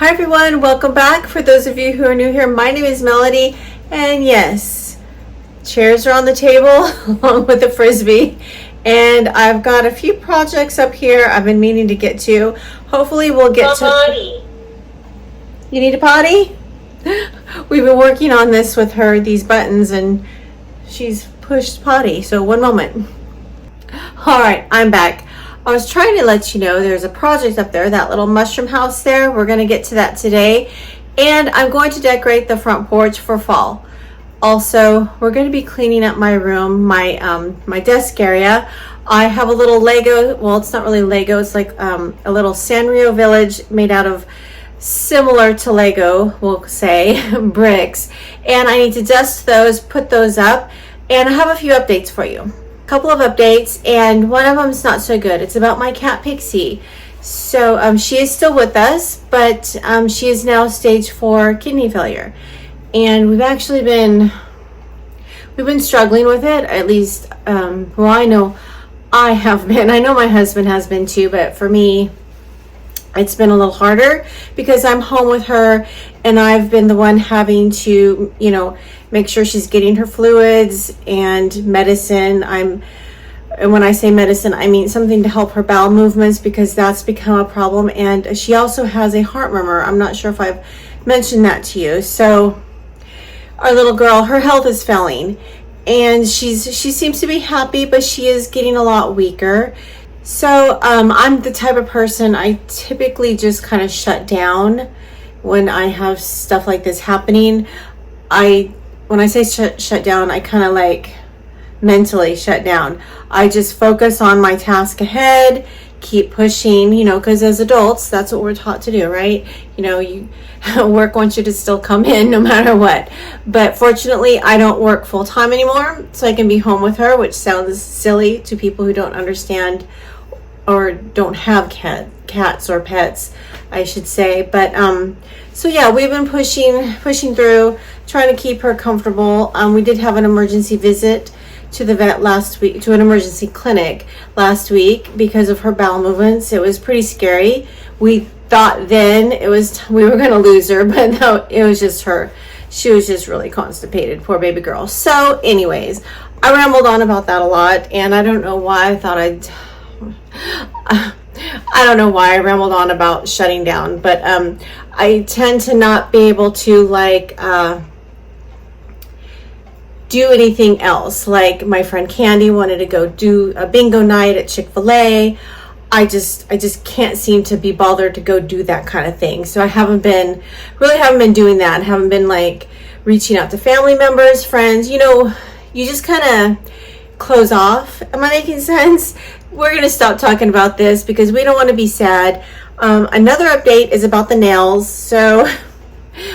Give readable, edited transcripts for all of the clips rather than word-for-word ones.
Hi everyone, welcome back. For those of you who are new here, my name is Melody, and yes, chairs are on the table along with the frisbee, and I've got a few projects up here I've been meaning to get to. Hopefully we'll get to... Potty. You need a potty? We've been working on this with her, these buttons, and she's pushed potty, so one moment. Alright, I'm back. I was trying to let you know there's a project up there, that little mushroom house there. We're going to get to that today. And I'm going to decorate the front porch for fall. Also, we're going to be cleaning up my room, my desk area. I have a little Lego, well, it's not really Lego, it's like a little Sanrio village made out of similar to Lego, we'll say, bricks. And I need to dust those, put those up, and I have a few updates for you. Couple of updates, and one of them is not so good. It's about my cat Pixie. So she is still with us, but she is now stage 4 kidney failure, and we've been struggling with it. At least, well, I know I have been. I know my husband has been too, but for me, it's been a little harder because I'm home with her, and I've been the one having to, make sure she's getting her fluids and medicine. And when I say medicine, I mean something to help her bowel movements, because that's become a problem. And she also has a heart murmur. I'm not sure if I've mentioned that to you. So our little girl, her health is failing, and she seems to be happy, but she is getting a lot weaker. So I'm the type of person, I typically just kind of shut down when I have stuff like this happening. When I say shut down, I kind of like mentally shut down. I just focus on my task ahead, keep pushing, because as adults, that's what we're taught to do, right? Work wants you to still come in no matter what. But fortunately, I don't work full time anymore, so I can be home with her, which sounds silly to people who don't understand or don't have cats or pets, I should say. But so yeah, we've been pushing through, trying to keep her comfortable. We did have an emergency visit to the vet last week, to an emergency clinic last week, because of her bowel movements. It was pretty scary. We thought then we were going to lose her, but no, it was just her. She was just really constipated, poor baby girl. So anyways, I rambled on about that a lot, and I don't know why I don't know why I rambled on about shutting down, but I tend to not be able to do anything else. Like my friend Candy wanted to go do a bingo night at Chick-fil-A. I just can't seem to be bothered to go do that kind of thing. So I haven't been doing that. I haven't been reaching out to family members, friends. You just kind of close off. Am I making sense? We're going to stop talking about this because we don't want to be sad. Another update is about the nails, so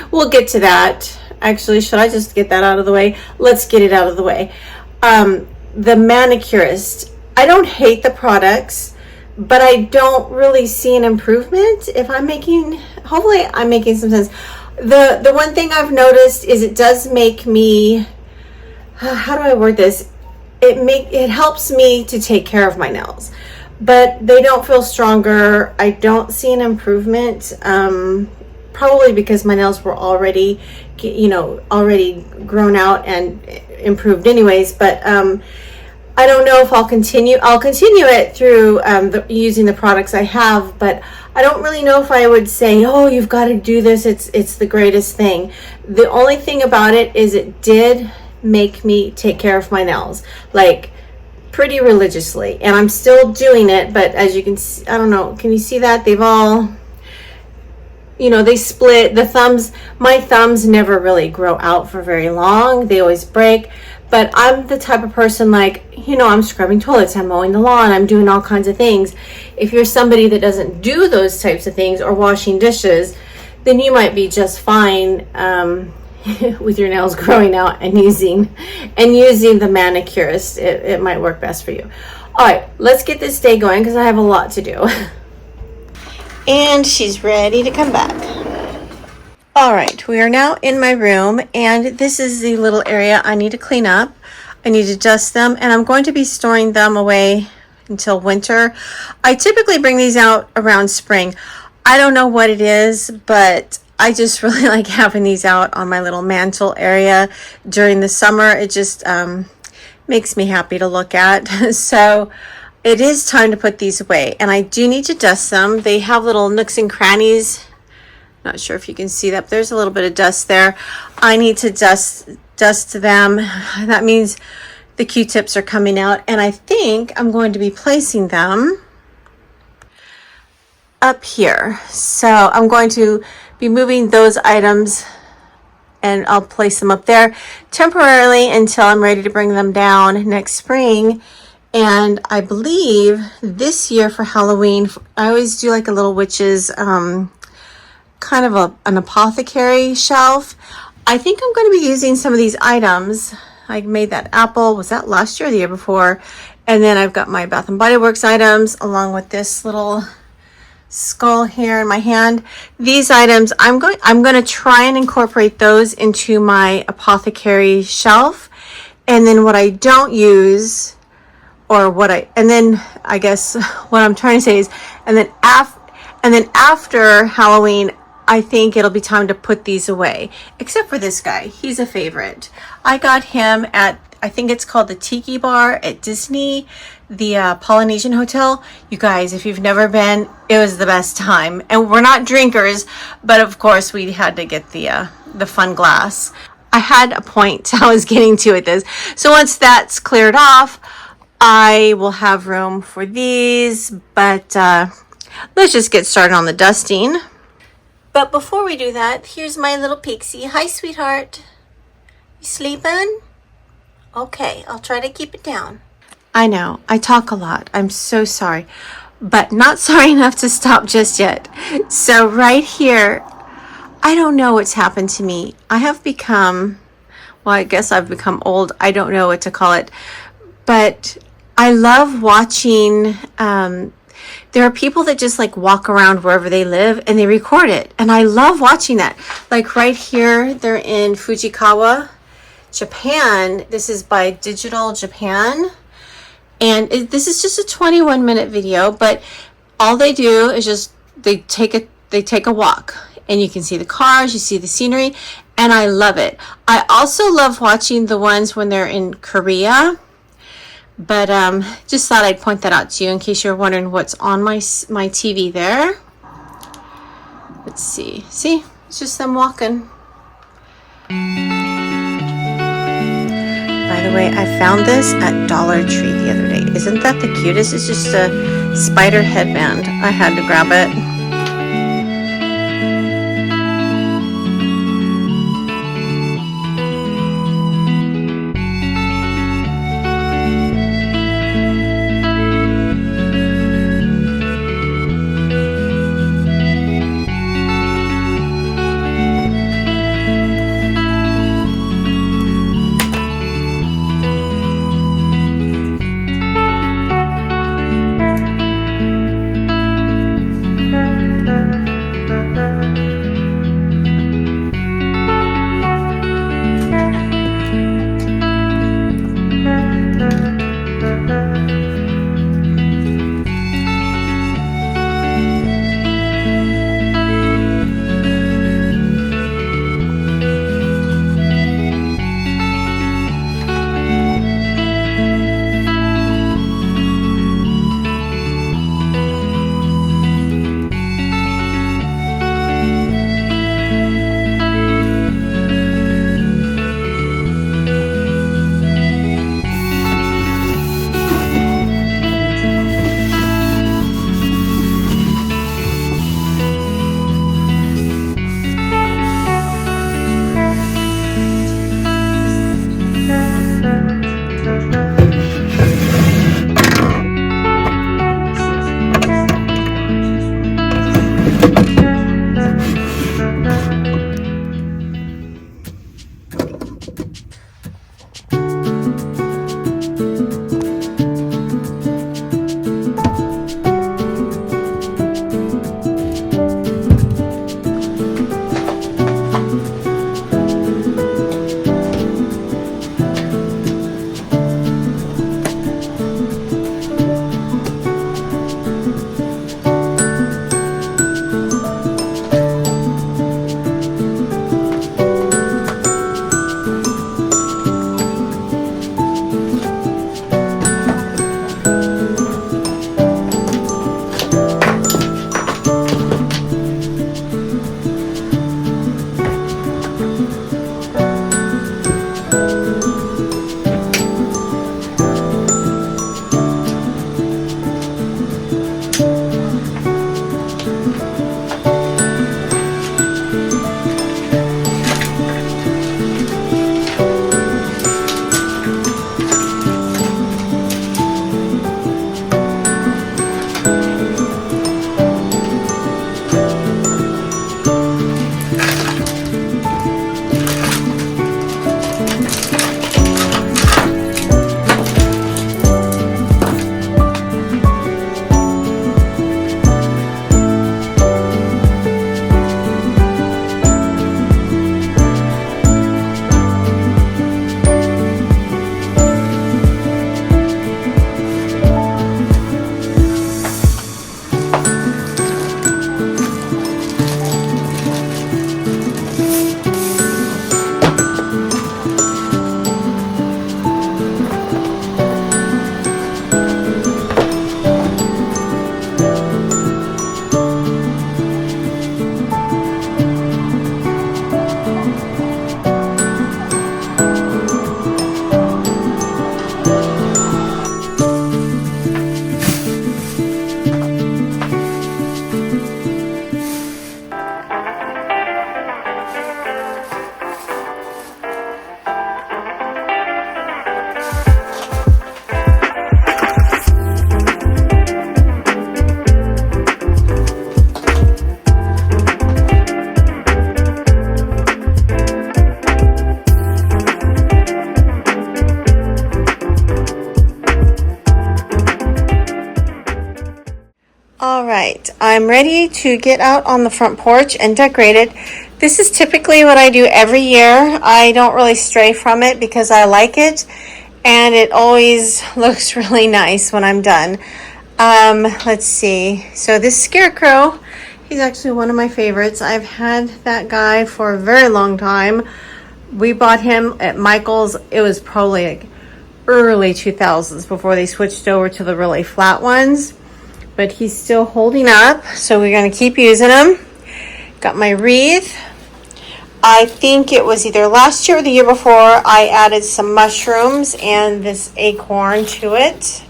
we'll get to that. Actually, should I just get that out of the way? Let's get it out of the way. The manicurist. I don't hate the products, but I don't really see an improvement. Hopefully I'm making some sense. The one thing I've noticed is it does make me, how do I word this? It helps me to take care of my nails, but they don't feel stronger. I don't see an improvement, probably because my nails were already grown out and improved anyways. But I don't know if I'll continue it through using the products I have, but I don't really know if I would say, oh, you've got to do this, it's the greatest thing. The only thing about it is it did make me take care of my nails pretty religiously, and I'm still doing it. But as you can see, I don't know, can you see that they've all, they split. The thumbs, my thumbs never really grow out for very long, they always break. But I'm the type of person, I'm scrubbing toilets, I'm mowing the lawn, I'm doing all kinds of things. If you're somebody that doesn't do those types of things, or washing dishes, then you might be just fine with your nails growing out and using the manicurist. It might work best for you. All right, let's get this day going because I have a lot to do. And she's ready to come back. All right, we are now in my room, and this is the little area I need to clean up. I need to dust them, and I'm going to be storing them away until winter. I typically bring these out around spring. I don't know what it is, but I just really like having these out on my little mantle area during the summer. It just makes me happy to look at. So it is time to put these away, and I do need to dust them. They have little nooks and crannies. Not sure if you can see that. There's a little bit of dust there. I need to dust them. That means the Q-tips are coming out, and I think I'm going to be placing them up here. So I'm going to be moving those items, and I'll place them up there temporarily until I'm ready to bring them down next spring. And I believe this year for Halloween, I always do like a little witch's kind of an apothecary shelf. I think I'm going to be using some of these items. I made that apple, was that last year or the year before? And then I've got my Bath and Body Works items along with this little skull here in my hand. These items, I'm going to try and incorporate those into my apothecary shelf. And then what I don't use, and then I guess what I'm trying to say is, and then after Halloween, I think it'll be time to put these away, except for this guy. He's a favorite. I got him at, I think it's called the Tiki Bar at Disney, the Polynesian Hotel. You guys, if you've never been, it was the best time. And we're not drinkers, but of course we had to get the fun glass. I had a point I was getting to with this. So once that's cleared off, I will have room for these, but let's just get started on the dusting. But before we do that, here's my little Pixie. Hi, sweetheart. You sleeping? Okay, I'll try to keep it down. I know, I talk a lot. I'm so sorry, but not sorry enough to stop just yet. So right here, I don't know what's happened to me. I have become, well, I guess I've become old. I don't know what to call it, but I love watching, there are people that just like walk around wherever they live and they record it. And I love watching that. Like right here, they're in Fujikawa, Japan. This is by Digital Japan. And this is just a 21-minute video, but all they do is just, they take a walk. And you can see the cars, you see the scenery, and I love it. I also love watching the ones when they're in Korea. But just thought I'd point that out to you in case you're wondering what's on my TV there. Let's see. See? It's just them walking. By the way, I found this at Dollar Tree the other day. Isn't that the cutest? It's just a spider headband. I had to grab it. right, I'm ready to get out on the front porch and decorate it. This is typically what I do every year. I don't really stray from it because I like it, and it always looks really nice when I'm done. Let's see. So this scarecrow, he's actually one of my favorites. I've had that guy for a very long time. We bought him at Michael's. It was probably like early 2000s before they switched over to the really flat ones. But he's still holding up, so we're going to keep using him. Got my wreath. I think it was either last year or the year before I added some mushrooms and this acorn to it.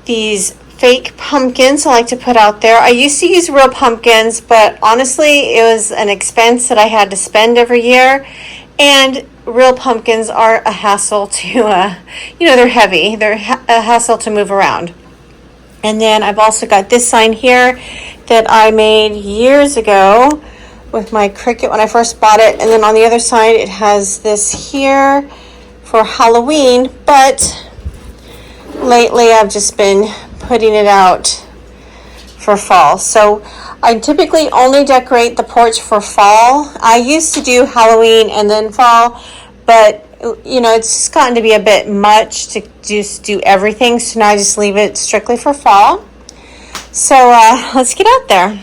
These fake pumpkins I like to put out there. I used to use real pumpkins, but honestly, it was an expense that I had to spend every year. And real pumpkins are a hassle to, they're heavy. They're a hassle to move around. And then I've also got this sign here that I made years ago with my Cricut when I first bought it. And then on the other side, it has this here for Halloween. But lately, I've just been putting it out for fall. So I typically only decorate the porch for fall. I used to do Halloween and then fall, but it's just gotten to be a bit much to just do everything. So now I just leave it strictly for fall. So let's get out there.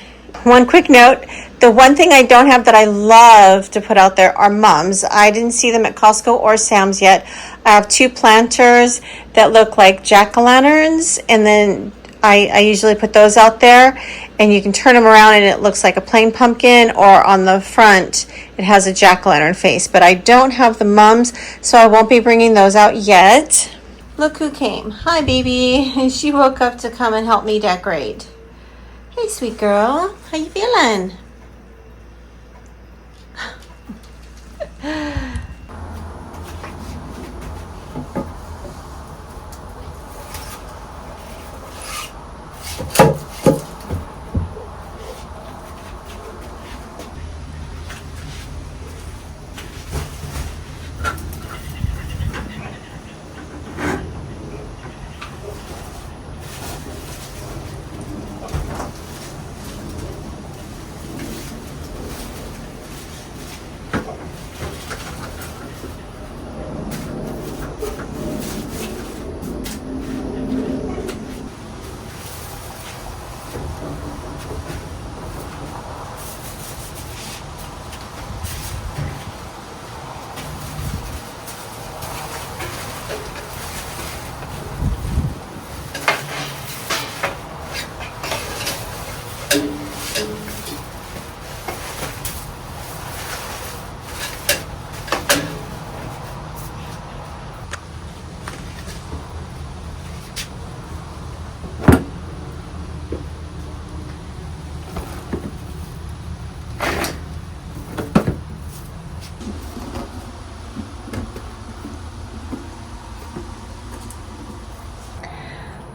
One quick note, the one thing I don't have that I love to put out there are mums. I didn't see them at Costco or Sam's yet. I have 2 planters that look like jack-o'-lanterns, and then I usually put those out there, and you can turn them around and it looks like a plain pumpkin, or on the front it has a jack-o'-lantern face. But I don't have the mums, so I won't be bringing those out yet. Look who came. Hi, baby. And she woke up to come and help me decorate. Hey, sweet girl. How you feeling?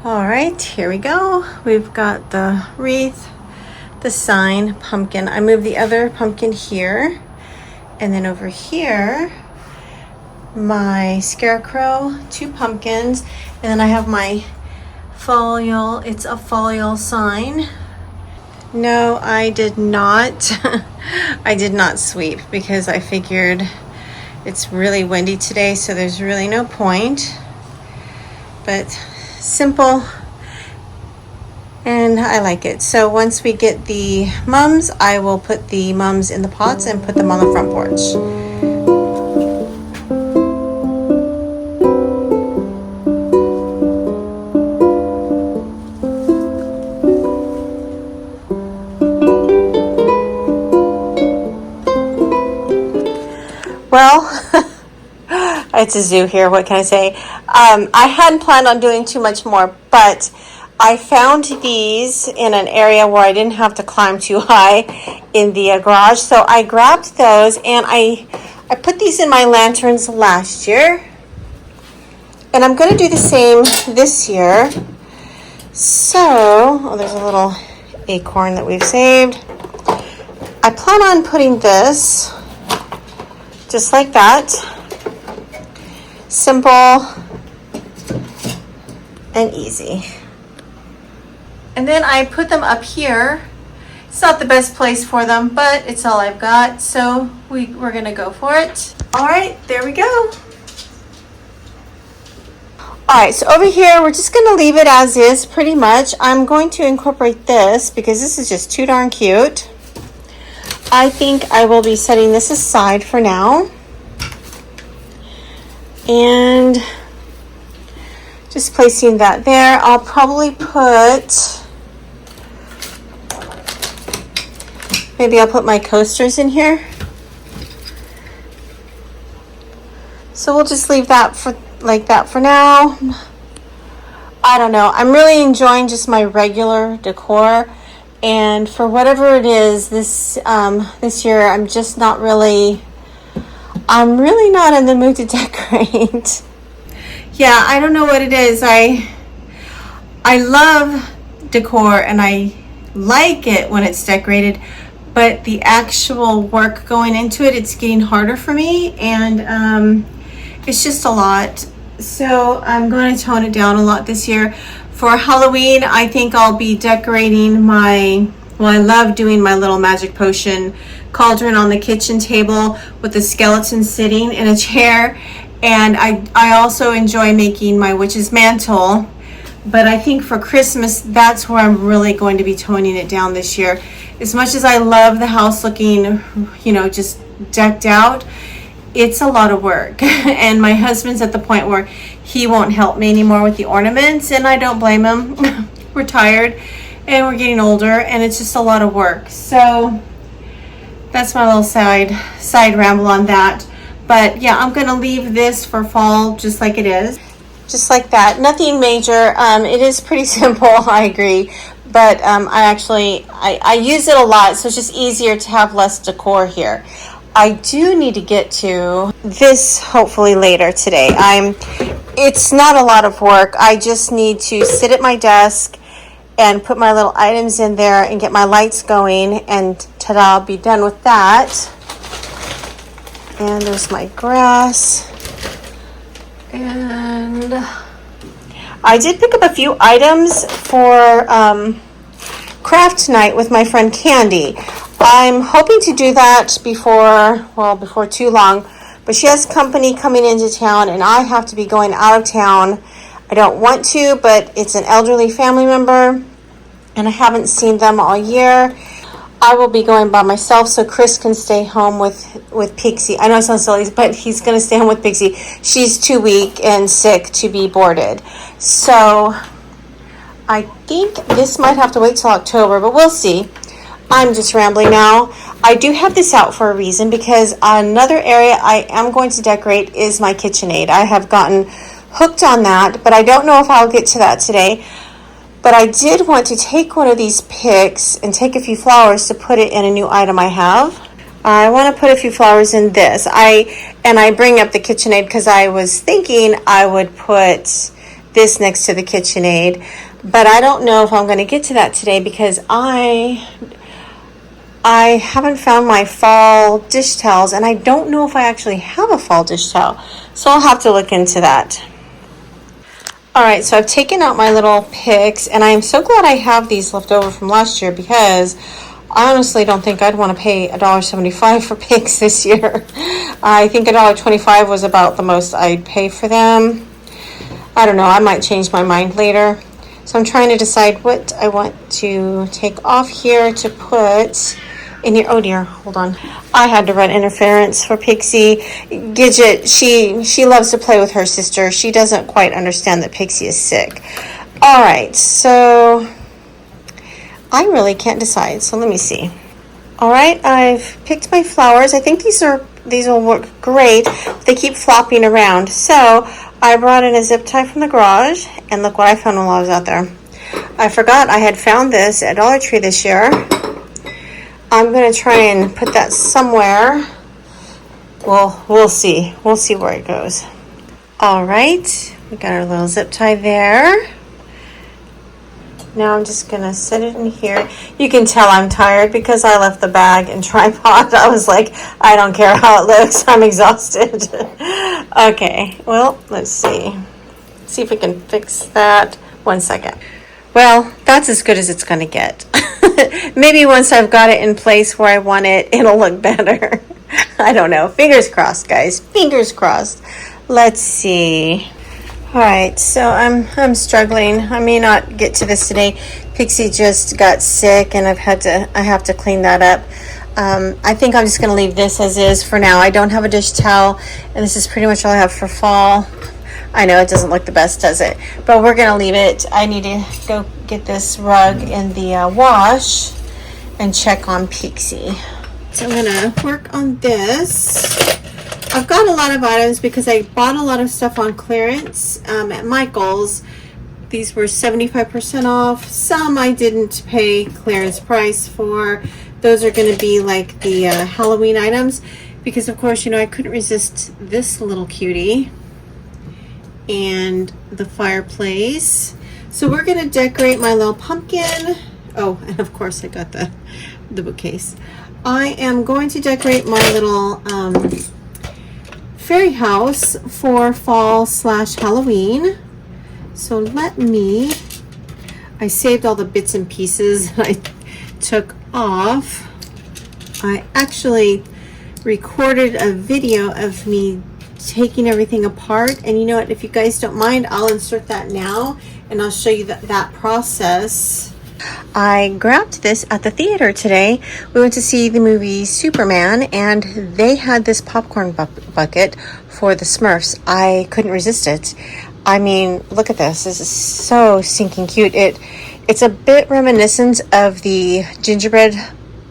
All right, here we go. We've got the wreath, the sign, pumpkin. I moved the other pumpkin here. And then over here, my scarecrow, 2 pumpkins. And then I have my folial. It's a folial sign. No, I did not. I did not sweep because I figured it's really windy today, so there's really no point. But simple, and I like it. So once we get the mums, I will put the mums in the pots and put them on the front porch. Well, it's a zoo here. What can I say? I hadn't planned on doing too much more, but I found these in an area where I didn't have to climb too high in the garage. So I grabbed those, and I put these in my lanterns last year. And I'm going to do the same this year. So, there's a little acorn that we've saved. I plan on putting this just like that. Simple and easy. And then I put them up here. It's not the best place for them, but it's all I've got. So we're gonna go for it. All right, there we go. All right, so over here, we're just gonna leave it as is pretty much. I'm going to incorporate this because this is just too darn cute. I think I will be setting this aside for now. And just placing that there. I'll probably put, maybe I'll put my coasters in here. So we'll just leave that for like that for now. I don't know. I'm really enjoying just my regular decor, and for whatever it is this year, I'm really not in the mood to decorate. Yeah, I don't know what it is. I love decor and I like it when it's decorated, but the actual work going into it, it's getting harder for me, and it's just a lot. So I'm going to tone it down a lot this year. For Halloween, I think I'll be decorating I love doing my little magic potion cauldron on the kitchen table with the skeleton sitting in a chair. And I also enjoy making my witch's mantle. But I think for Christmas, that's where I'm really going to be toning it down this year. As much as I love the house looking, just decked out, it's a lot of work. And my husband's at the point where he won't help me anymore with the ornaments, and I don't blame him. We're tired and we're getting older, and it's just a lot of work. So that's my little side ramble on that. But yeah, I'm gonna leave this for fall just like it is. Just like that. Nothing major. It is pretty simple, I agree. But I use it a lot, so it's just easier to have less decor here. I do need to get to this hopefully later today. It's not a lot of work. I just need to sit at my desk and put my little items in there and get my lights going, and ta-da, I'll be done with that. And there's my grass. And I did pick up a few items for craft night with my friend Candy. I'm hoping to do that before too long, but she has company coming into town and I have to be going out of town. I don't want to, but it's an elderly family member and I haven't seen them all year. I will be going by myself so Chris can stay home with Pixie. I know it sounds silly, but he's going to stay home with Pixie. She's too weak and sick to be boarded. So I think this might have to wait till October, but we'll see. I'm just rambling now. I do have this out for a reason because another area I am going to decorate is my KitchenAid. I have gotten hooked on that, but I don't know if I'll get to that today. But I did want to take one of these picks and take a few flowers to put it in a new item I have. I want to put a few flowers in this. I bring up the KitchenAid because I was thinking I would put this next to the KitchenAid, but I don't know if I'm going to get to that today because I haven't found my fall dish towels, and I don't know if I actually have a fall dish towel, so I'll have to look into that. All right, so I've taken out my little picks, and I am so glad I have these left over from last year because I honestly don't think I'd want to pay $1.75 for picks this year. I think $1.25 was about the most I'd pay for them. I don't know, I might change my mind later. So I'm trying to decide what I want to take off here to put in here. Oh dear, hold on. I had to run interference for Pixie. Gidget, she loves to play with her sister. She doesn't quite understand that Pixie is sick. All right, so I really can't decide. So let me see. All right, I've picked my flowers. I think these will work great. They keep flopping around. So I brought in a zip tie from the garage, and look what I found while I was out there. I forgot I had found this at Dollar Tree this year. I'm going to try and put that somewhere. Well, we'll see. We'll see where it goes. All right, we got our little zip tie there. Now I'm just going to set it in here. You can tell I'm tired because I left the bag and tripod. I was like, I don't care how it looks. I'm exhausted. Okay, well, let's see. See if we can fix that. 1 second. Well, that's as good as it's going to get. Maybe once I've got it in place where I want it, it'll look better. I don't know. Fingers crossed, guys. Fingers crossed. Let's see. All right, so I'm struggling. I may not get to this today. Pixie just got sick, and I have to clean that up. I think I'm just going to leave this as is for now. I don't have a dish towel, and this is pretty much all I have for fall. I know it doesn't look the best, does it? But we're going to leave it. I need to go get this rug in the wash and check on Pixie. So I'm going to work on this. I've got a lot of items because I bought a lot of stuff on clearance at Michael's. These were 75% off. Some I didn't pay clearance price for. Those are going to be like the Halloween items because, of course, you know, I couldn't resist this little cutie and the fireplace. So we're going to decorate my little pumpkin. Oh, and of course I got the bookcase. I am going to decorate my little fairy house for fall/Halloween. So I saved all the bits and pieces that I took off. I actually recorded a video of me taking everything apart, and you know what, if you guys don't mind, I'll insert that now and I'll show you that process. I grabbed this at the theater today. We went to see the movie Superman, and they had this popcorn bucket for the Smurfs. I couldn't resist it. I mean, look at this. This is so stinking cute. It's a bit reminiscent of the gingerbread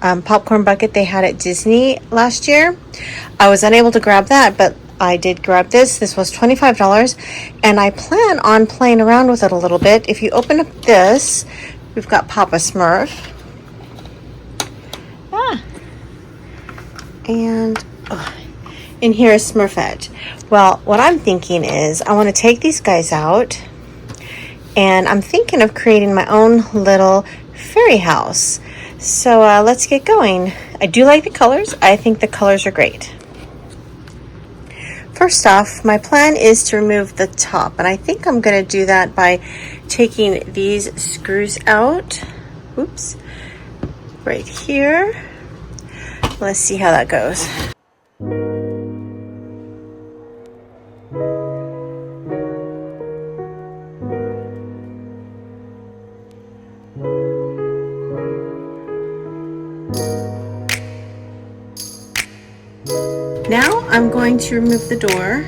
popcorn bucket they had at Disney last year. I was unable to grab that, but I did grab this. This was $25, and I plan on playing around with it a little bit. If you open up this, we've got Papa Smurf. And in here is Smurfette. Well, what I'm thinking is I want to take these guys out, and I'm thinking of creating my own little fairy house. So let's get going. I do like the colors. I think the colors are great. First off, my plan is to remove the top, and I think I'm going to do that by taking these screws out. Oops. Right here. Let's see how that goes. Now I'm going to remove the door.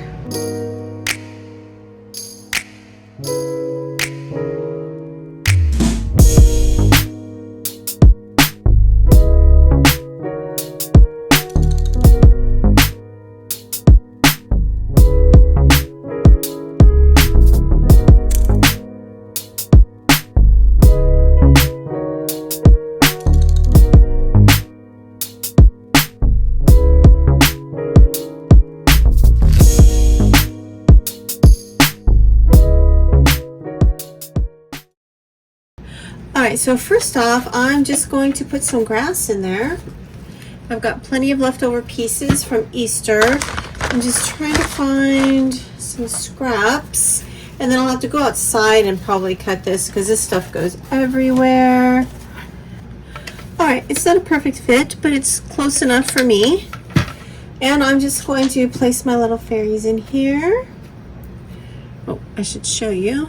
Alright, so first off, I'm just going to put some grass in there. I've got plenty of leftover pieces from Easter. I'm just trying to find some scraps, and then I'll have to go outside and probably cut this because this stuff goes everywhere. Alright, it's not a perfect fit, but it's close enough for me. And I'm just going to place my little fairies in here. Oh, I should show you.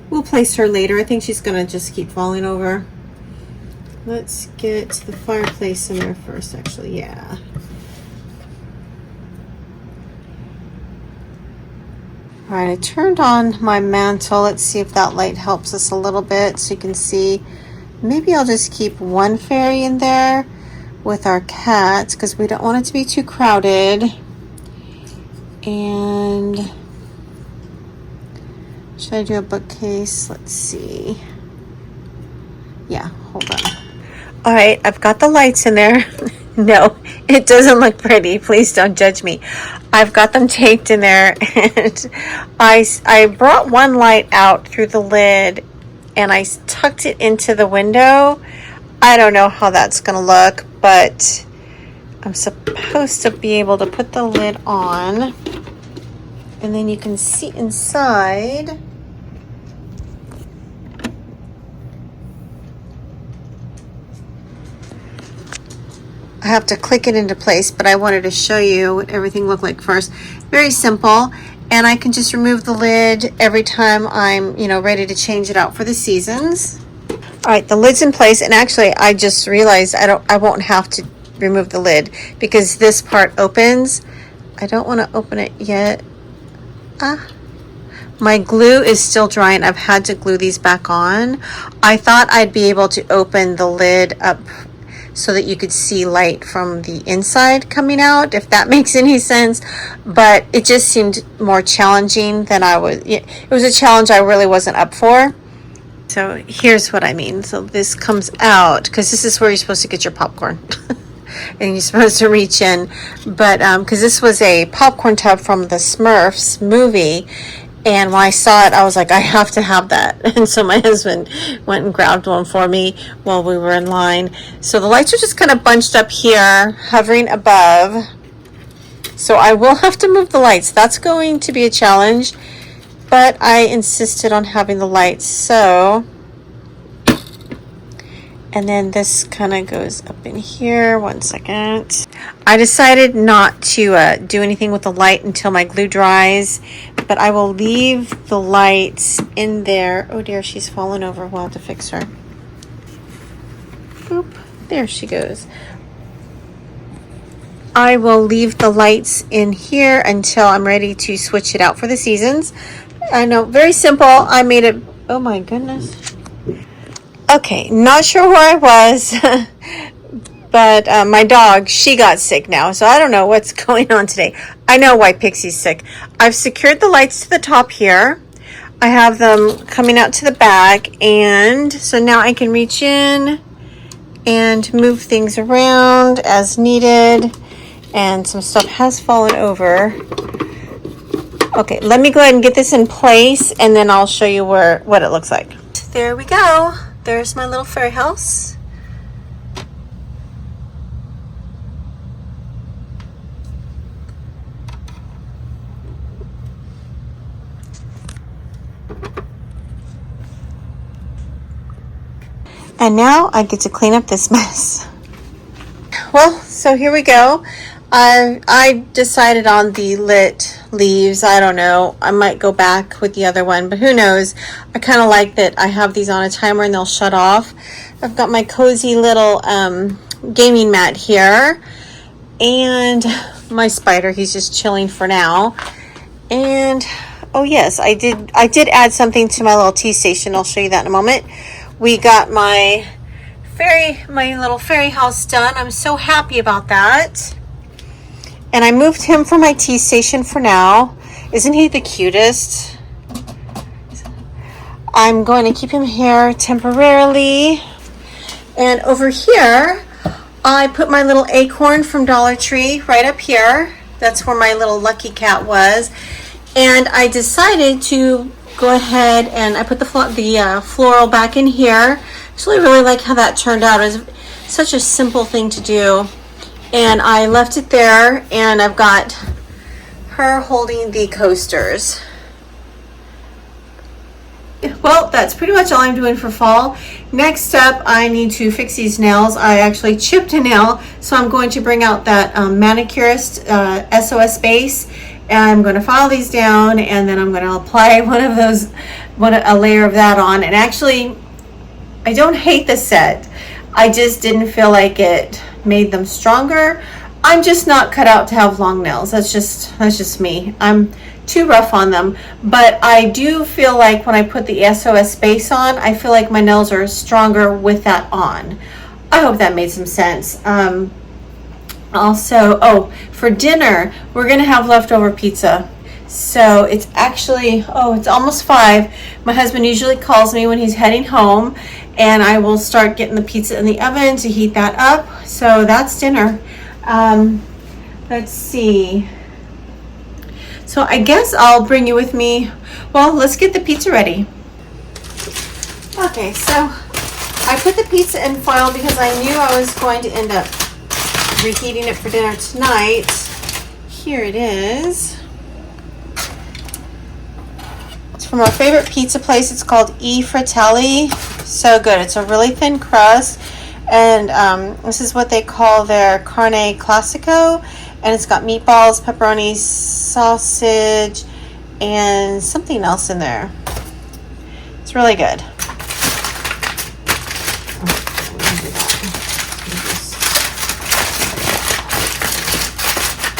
We'll place her later. I think she's gonna just keep falling over. Let's get the fireplace in there first, actually. Yeah. All right, I turned on my mantle. Let's see if that light helps us a little bit so you can see. Maybe I'll just keep one fairy in there with our cats because we don't want it to be too crowded. And should I do a bookcase? Let's see. Yeah, hold on. All right, I've got the lights in there. No, it doesn't look pretty. Please don't judge me. I've got them taped in there, and I brought one light out through the lid, and I tucked it into the window. I don't know how that's going to look, but I'm supposed to be able to put the lid on, and then you can see inside. I have to click it into place, but I wanted to show you what everything looked like first. Very simple, and I can just remove the lid every time I'm, ready to change it out for the seasons. All right, the lid's in place, and actually I just realized I won't have to remove the lid because this part opens. I don't want to open it yet. My glue is still dry and I've had to glue these back on. I thought I'd be able to open the lid up so that you could see light from the inside coming out, if that makes any sense. But it just seemed more challenging than it was a challenge I really wasn't up for. So here's what I mean. So this comes out, because this is where you're supposed to get your popcorn. And you're supposed to reach in. But because this was a popcorn tub from the Smurfs movie, and when I saw it, I was like, I have to have that. And so my husband went and grabbed one for me while we were in line. So the lights are just kind of bunched up here, hovering above. So I will have to move the lights. That's going to be a challenge. But I insisted on having the lights. So, and then this kind of goes up in here. 1 second. I decided not to do anything with the light until my glue dries. But I will leave the lights in there. Oh dear, she's fallen over. We'll have to fix her. Boop. There she goes. I will leave the lights in here until I'm ready to switch it out for the seasons. I know, very simple. I made it. Oh my goodness. Okay, not sure where I was. But my dog, she got sick now, so I don't know what's going on today. I know why Pixie's sick. I've secured the lights to the top here. I have them coming out to the back, and so now I can reach in and move things around as needed. And some stuff has fallen over. Okay, let me go ahead and get this in place, and then I'll show you what it looks like. There we go. There's my little fairy house. And now I get to clean up this mess. Well, so here we go. I decided on the lit leaves. I don't know. I might go back with the other one, but who knows? I kind of like that I have these on a timer and they'll shut off. I've got my cozy little gaming mat here. And my spider, he's just chilling for now. And, oh yes, I did add something to my little tea station. I'll show you that in a moment. We got my little fairy house done. I'm so happy about that. And I moved him from my tea station for now. Isn't he the cutest? I'm going to keep him here temporarily. And over here, I put my little acorn from Dollar Tree right up here. That's where my little lucky cat was. And I decided to go ahead and I put the floral back in here. Actually, I really like how that turned out. It was such a simple thing to do. And I left it there, and I've got her holding the coasters. Well, that's pretty much all I'm doing for fall. Next up, I need to fix these nails. I actually chipped a nail, so I'm going to bring out that manicurist SOS base. And I'm going to file these down, and then I'm going to apply a layer of that on. And actually, I don't hate the set. I just didn't feel like it made them stronger. I'm just not cut out to have long nails. That's just me. I'm too rough on them. But I do feel like when I put the SOS base on, I feel like my nails are stronger with that on. I hope that made some sense. Also, for dinner, we're going to have leftover pizza. So it's actually, it's almost 5. My husband usually calls me when he's heading home, and I will start getting the pizza in the oven to heat that up. So that's dinner. Let's see. So I guess I'll bring you with me. Well, let's get the pizza ready. Okay, so I put the pizza in foil because I knew I was going to end up reheating it for dinner tonight. Here it is. It's from our favorite pizza place. It's called E Fratelli. So good. It's a really thin crust. And this is what they call their carne classico. And it's got meatballs, pepperoni, sausage, and something else in there. It's really good.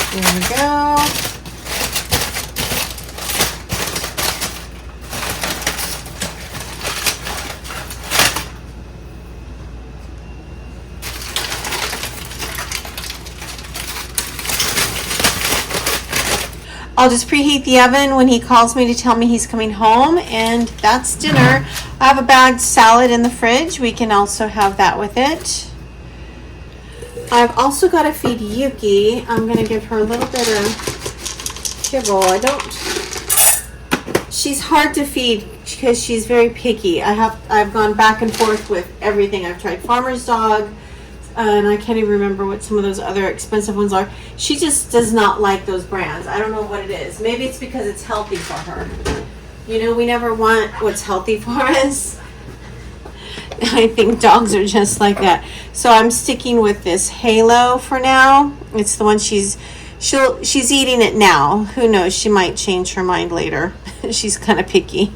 There we go. I'll just preheat the oven when he calls me to tell me he's coming home, and that's dinner. I have a bagged salad in the fridge. We can also have that with it. I've also got to feed Yuki. I'm going to give her a little bit of kibble. She's hard to feed because she's very picky. I've gone back and forth with everything. I've tried Farmer's Dog, and I can't even remember what some of those other expensive ones are. She just does not like those brands. I don't know what it is. Maybe it's because it's healthy for her. You know, we never want what's healthy for us. I think dogs are just like that. So I'm sticking with this Halo for now. It's the one she's eating it now. Who knows? She might change her mind later. She's kind of picky.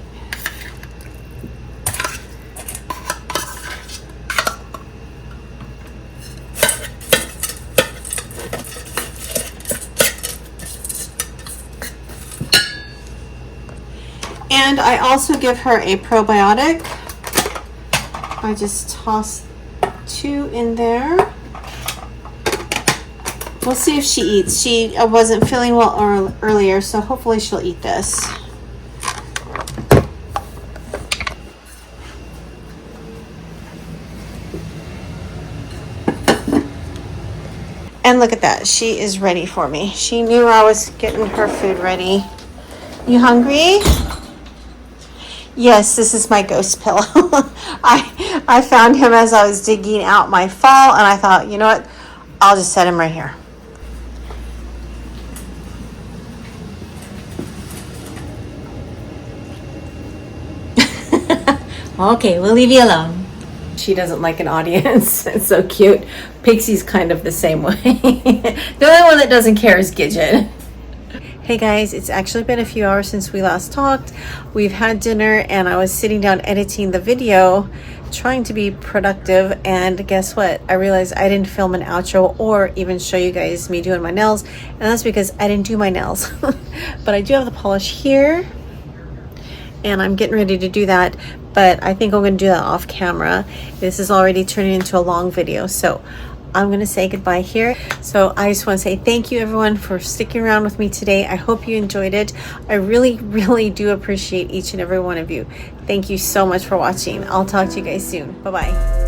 And I also give her a probiotic. I just toss 2 in there. We'll see if she eats. She wasn't feeling well earlier, so hopefully she'll eat this. And look at that. She is ready for me. She knew I was getting her food ready. You hungry? Yes, this is my ghost pillow. I found him as I was digging out my fall, and I thought, you know what? I'll just set him right here. Okay, we'll leave you alone. She doesn't like an audience. It's so cute. Pixie's kind of the same way. The only one that doesn't care is Gidget. Hey guys, it's actually been a few hours since we last talked. We've had dinner and I was sitting down editing the video, trying to be productive, and guess what? I realized I didn't film an outro or even show you guys me doing my nails, and that's because I didn't do my nails. But I do have the polish here, and I'm getting ready to do that, but I think I'm going to do that off camera. This is already turning into a long video, so I'm going to say goodbye here. So I just want to say thank you everyone for sticking around with me today. I hope you enjoyed it. I really, really do appreciate each and every one of you. Thank you so much for watching. I'll talk to you guys soon. Bye-bye.